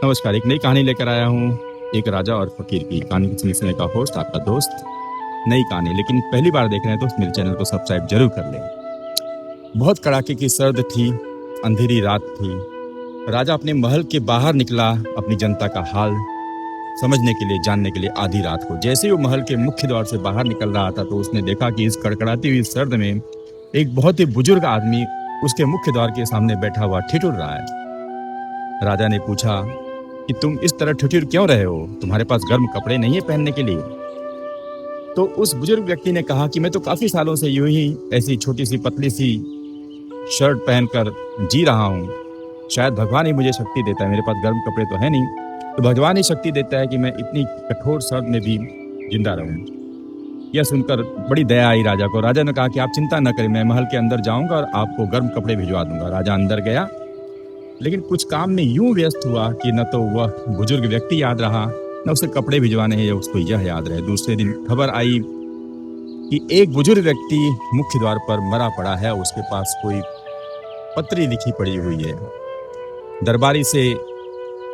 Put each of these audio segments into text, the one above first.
नमस्कार, एक नई कहानी लेकर आया हूँ। एक राजा और फकीर की कहानी सुनने का होस्ट आपका दोस्त। नई कहानी, लेकिन पहली बार देख रहे हैं तो मेरे चैनल को सब्सक्राइब जरूर कर लें। बहुत कड़ाके की सर्द थी, अंधेरी रात थी। राजा अपने महल के बाहर निकला अपनी जनता का हाल समझने के लिए, जानने के लिए। आधी रात को जैसे ही वो महल के मुख्य द्वार से बाहर निकल रहा था तो उसने देखा कि इस कड़कड़ाती हुई सर्द में एक बहुत ही बुजुर्ग आदमी उसके मुख्य द्वार के सामने बैठा हुआ ठिठुर रहा है। राजा ने पूछा कि तुम इस तरह ठिठुर क्यों रहे हो? तुम्हारे पास गर्म कपड़े नहीं है पहनने के लिए? तो उस बुजुर्ग व्यक्ति ने कहा कि मैं तो काफी सालों से यूं ही ऐसी छोटी सी पतली सी शर्ट पहनकर जी रहा हूँ। शायद भगवान ही मुझे शक्ति देता है, मेरे पास गर्म कपड़े तो है नहीं, तो भगवान ही शक्ति देता है कि मैं इतनी कठोर सर्द में भी जिंदा रहूं। यह सुनकर बड़ी दया आई राजा को। राजा ने कहा कि आप चिंता न करें, मैं महल के अंदर जाऊंगा और आपको गर्म कपड़े भिजवा दूंगा। राजा अंदर गया, लेकिन कुछ काम में यूं व्यस्त हुआ कि न तो वह बुजुर्ग व्यक्ति याद रहा, न उसे कपड़े भिजवाने हैं, उसको यह याद रहे। दूसरे दिन खबर आई कि एक बुजुर्ग व्यक्ति मुख्य द्वार पर मरा पड़ा है, उसके पास कोई पत्री लिखी पड़ी हुई है। दरबारी से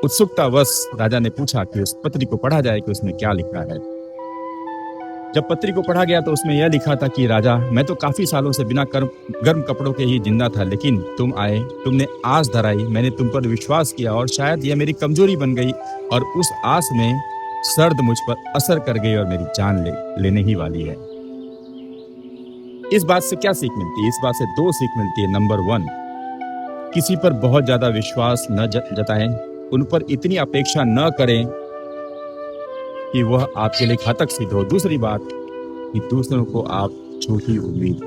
उत्सुकतावश राजा ने पूछा कि उस पत्री को पढ़ा जाए कि उसमें क्या लिखा है। जब पत्री को पढ़ा गया तो उसमें यह लिखा था कि राजा, मैं तो काफी सालों से बिना गर्म कपड़ों के ही जिंदा था, लेकिन तुम आए, तुमने आस धराई, मैंने तुम पर विश्वास किया और शायद यह मेरी कमजोरी बन गई और उस आस में सर्द मुझ पर असर कर गई और मेरी जान लेने ही वाली है। इस बात से क्या सीख मिलती है? इस बात से दो सीख मिलती है। नंबर 1, किसी पर बहुत ज्यादा विश्वास न जताएं, उन पर इतनी अपेक्षा न करें कि वह आपके लिए घातक सिद्ध हो। दूसरी बात कि दूसरों को आप झूठी उम्मीद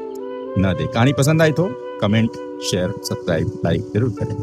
न दें। कहानी पसंद आई तो कमेंट, शेयर, सब्सक्राइब, लाइक जरूर करें।